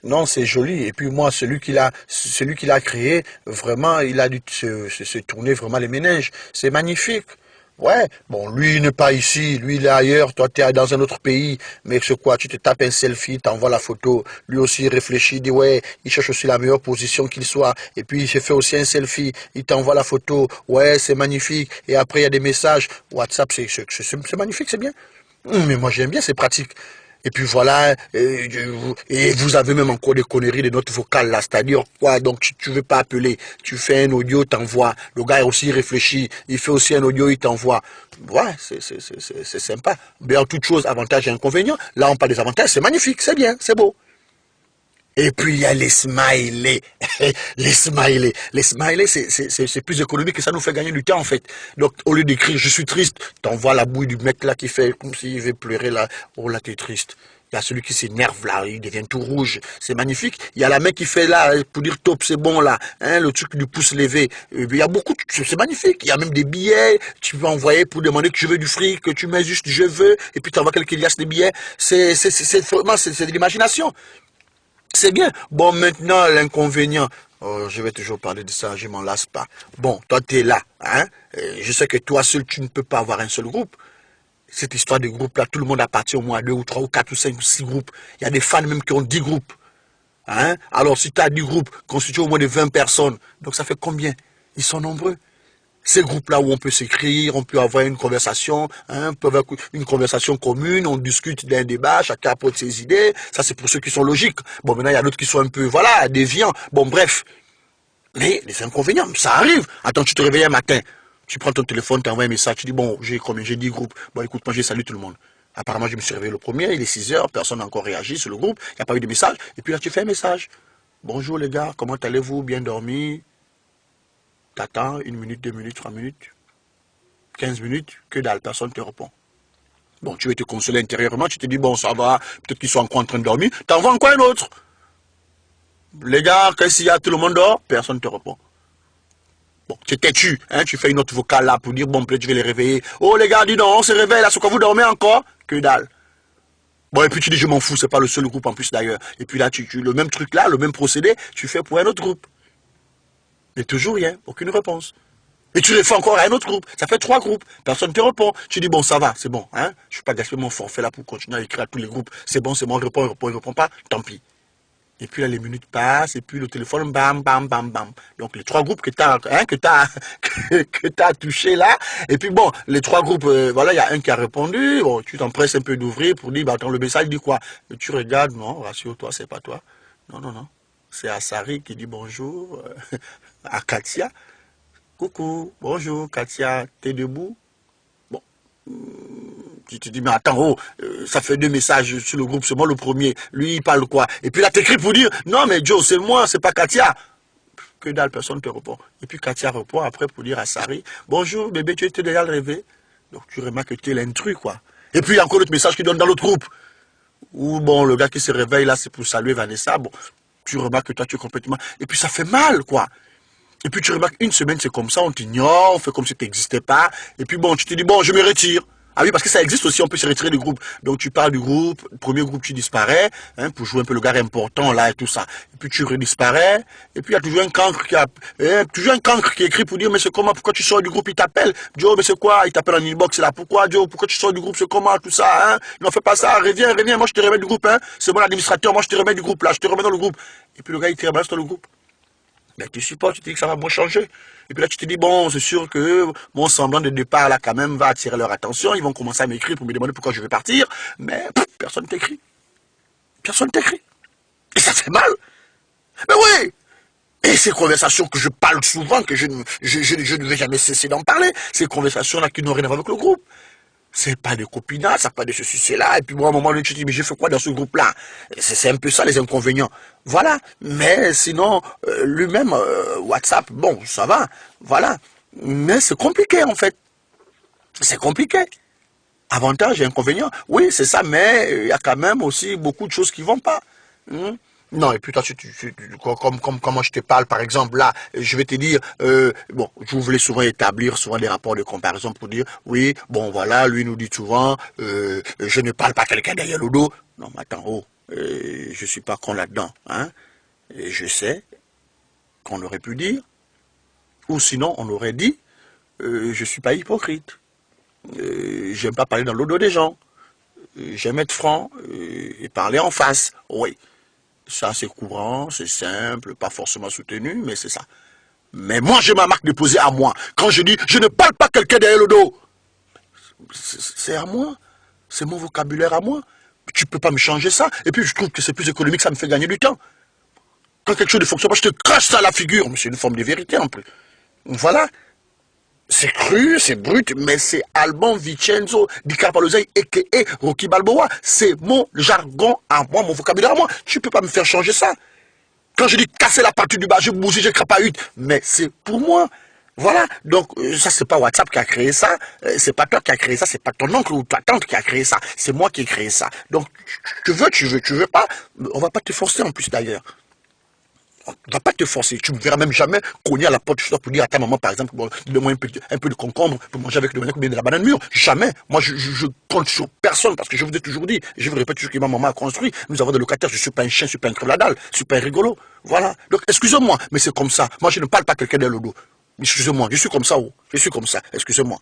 Non, c'est joli. Et puis moi, celui qui l'a créé, vraiment, il a dû se tourner vraiment les méninges. C'est magnifique. Ouais, bon, lui il n'est pas ici, lui il est ailleurs, toi tu es dans un autre pays, mais c'est quoi, tu te tapes un selfie, t'envoies la photo, lui aussi il réfléchit, il dit ouais, il cherche aussi la meilleure position qu'il soit, et puis il se fait aussi un selfie, il t'envoie la photo, ouais, c'est magnifique, et après il y a des messages, WhatsApp c'est magnifique, c'est bien. Mais moi j'aime bien, c'est pratique. Et puis voilà, et vous avez même encore des conneries de notes vocales là, c'est-à-dire quoi, donc tu veux pas appeler, tu fais un audio, t'envoies, le gars aussi réfléchit, il fait aussi un audio, il t'envoie. Ouais, c'est sympa. Mais en toute chose, avantages et inconvénients, là on parle des avantages, c'est magnifique, c'est bien, c'est beau. Et puis il y a les smileys. Les smileys. Les smileys, c'est plus économique et ça nous fait gagner du temps en fait. Donc au lieu d'écrire je suis triste, t'envoies la bouille du mec là qui fait comme s'il veut pleurer là. Oh là t'es triste. Il y a celui qui s'énerve là, il devient tout rouge. C'est magnifique. Il y a la mec qui fait là pour dire top, c'est bon là. Hein, le truc du pouce levé. Et puis, il y a beaucoup, c'est magnifique. Il y a même des billets. Tu peux envoyer pour demander que je veux du fric, que tu mets juste je veux. Et puis tu envoies quelqu'un qui liasse des billets. Vraiment, c'est de l'imagination. C'est bien. Bon, maintenant, l'inconvénient. Oh, je vais toujours parler de ça, je m'en lasse pas. Bon, toi, tu es là. Hein? Je sais que toi seul, tu ne peux pas avoir un seul groupe. Cette histoire de groupe-là, tout le monde appartient au moins à 2 ou 3 ou 4 ou 5 ou 6 groupes. Il y a des fans même qui ont 10 groupes. Hein? Alors, si tu as 10 groupes constitués au moins de 20 personnes, donc ça fait combien? Ils sont nombreux. Ces groupes-là où on peut s'écrire, on peut avoir une conversation, hein, on peut avoir une conversation commune, on discute d'un débat, chacun apporte ses idées, ça c'est pour ceux qui sont logiques. Bon, maintenant il y a d'autres qui sont un peu, voilà, déviants. Bon, bref. Mais les inconvénients, ça arrive. Attends, tu te réveilles un matin, tu prends ton téléphone, tu envoies un message, tu dis, bon, j'ai combien? J'ai 10 groupes. Bon, écoute, moi j'ai salué tout le monde. Apparemment, je me suis réveillé le premier, il est 6 heures, personne n'a encore réagi sur le groupe, il n'y a pas eu de message. Et puis là, tu fais un message. Bonjour les gars, comment allez-vous? Bien dormi? T'attends 1 minute, 2 minutes, 3 minutes. 15 minutes, que dalle, personne ne te répond. Bon, tu veux te consoler intérieurement, tu te dis, bon, ça va, peut-être qu'ils sont encore en train de dormir, t'envoies encore un autre. Les gars, qu'est-ce qu'il y a, tout le monde dort, personne ne te répond. Bon, tu es têtu, hein, tu fais une autre vocale là pour dire, bon, peut-être je vais les réveiller. Oh les gars, dis donc, on se réveille là, c'est quoi, vous dormez encore? Que dalle. Bon, et puis tu dis, je m'en fous, c'est pas le seul groupe en plus d'ailleurs. Et puis là, le même truc là, le même procédé, tu fais pour un autre groupe. Et toujours rien, aucune réponse. Et tu les fais encore à un autre groupe. Ça fait 3 groupes. Personne ne te répond. Tu dis, bon, ça va, c'est bon. Hein? Je ne vais pas gaspiller mon forfait là pour continuer à écrire à tous les groupes. C'est bon, il répond, il répond pas. Tant pis. Et puis là, les minutes passent, et puis le téléphone, bam, bam, bam, bam. Donc les 3 groupes que tu as, hein, que t'as touché là. Et puis bon, les 3 groupes, voilà, il y a un qui a répondu. Bon, tu t'empresses un peu d'ouvrir pour dire, bah, attends, le message dit quoi? Et tu regardes, non, rassure-toi, c'est pas toi. Non, non, non. C'est Assari qui dit bonjour à Katia. Coucou, bonjour, Katia, t'es debout? Bon, tu te dis, mais attends, oh, ça fait 2 messages sur le groupe, c'est moi le premier. Lui, il parle quoi? Et puis là, t'écris pour dire, non, mais Joe, c'est moi, c'est pas Katia. Que dalle, personne ne te répond. Et puis Katia répond après pour dire à Sari, bonjour, bébé, tu étais déjà rêvé? Donc tu remarques que tu es l'intrus, quoi. Et puis il y a encore d'autres messages qui donnent dans l'autre groupe. Ou bon, le gars qui se réveille là, c'est pour saluer Vanessa. Bon, tu remarques que toi, tu es complètement. Et puis ça fait mal, quoi. Et puis tu remarques, une semaine c'est comme ça, on t'ignore, on fait comme si tu n'existais pas. Et puis bon, tu te dis, bon, je me retire. Ah oui, parce que ça existe aussi, on peut se retirer du groupe. Donc tu pars du groupe, premier groupe tu disparais, hein, pour jouer un peu le gars important là et tout ça. Et puis tu redisparais, et puis il y a toujours un cancre qui écrit pour dire, mais c'est comment, pourquoi tu sors du groupe, il t'appelle. Joe, mais c'est quoi? Il t'appelle en inbox, c'est là, pourquoi Joe, pourquoi tu sors du groupe, c'est comment, tout ça, hein? Non, fais pas ça, reviens, moi je te remets du groupe, hein. C'est mon administrateur, moi je te remets du groupe là, je te remets dans le groupe. Et puis le gars il te remet dans le groupe. Ben, tu supportes, tu te dis que ça va moins changer. Et puis là, tu te dis, bon, c'est sûr que mon semblant de départ, là, quand même, va attirer leur attention. Ils vont commencer à m'écrire pour me demander pourquoi je vais partir. Mais personne t'écrit. Personne t'écrit. Et ça fait mal. Mais oui. Et ces conversations que je parle souvent, que je ne vais jamais cesser d'en parler, ces conversations-là qui n'ont rien à voir avec le groupe. C'est pas de copinage, ça pas de ceci, cela. Et puis moi, à un moment donné, tu te dis, mais j'ai fait quoi dans ce groupe-là? C'est un peu ça les inconvénients. Voilà. Mais sinon, lui-même, WhatsApp, bon, ça va. Voilà. Mais c'est compliqué, en fait. C'est compliqué. Avantages et inconvénients. Oui, c'est ça, mais il y a quand même aussi beaucoup de choses qui vont pas. Hmm. Non, et puis toi, comme moi je te parle, par exemple, là, je vais te dire, bon, je voulais souvent établir souvent des rapports de comparaison pour dire, oui, bon, voilà, lui nous dit souvent, je ne parle pas à quelqu'un derrière le dos. Non, mais attends, oh, je ne suis pas con là-dedans. Hein. Et je sais qu'on aurait pu dire, ou sinon on aurait dit, je ne suis pas hypocrite. J'aime pas parler dans le dos des gens. J'aime être franc et parler en face. Oui, ça c'est courant, c'est simple, pas forcément soutenu, mais c'est ça. Mais moi j'ai ma marque déposée à moi. Quand je dis, je ne parle pas quelqu'un derrière le dos. C'est à moi. C'est mon vocabulaire à moi. Tu peux pas me changer ça. Et puis je trouve que c'est plus économique, ça me fait gagner du temps. Quand quelque chose ne fonctionne pas, je te crache ça à la figure. Mais c'est une forme de vérité en plus. Voilà. C'est cru, c'est brut, mais c'est Alban Vincenzo Di Carvalosei et Rocky Balboa. C'est mon jargon à moi, mon vocabulaire à moi. Tu peux pas me faire changer ça. Quand je dis casser la partie du bas, je bousille, je crapahute, mais c'est pour moi. Voilà, donc ça c'est pas WhatsApp qui a créé ça, c'est pas toi qui a créé ça, c'est pas ton oncle ou ta tante qui a créé ça, c'est moi qui ai créé ça. Donc tu veux pas, on va pas te forcer en plus d'ailleurs. On ne va pas te forcer. Tu ne me verras même jamais cogner à la porte pour dire à ta maman, par exemple, bon, donne-moi un peu de concombre pour manger avec le manioc ou bien de la banane mûre. Jamais. Moi, je compte sur personne parce que je vous ai toujours dit, et je vous répète toujours que ma maman a construit. Nous avons des locataires, je ne suis pas un chien, je ne suis pas un crève la dalle, je suis pas un rigolo. Voilà. Donc, excusez-moi, mais c'est comme ça. Moi, je ne parle pas quelqu'un dans le dos. Excusez-moi, je suis comme ça, oh. Je suis comme ça. Excusez-moi.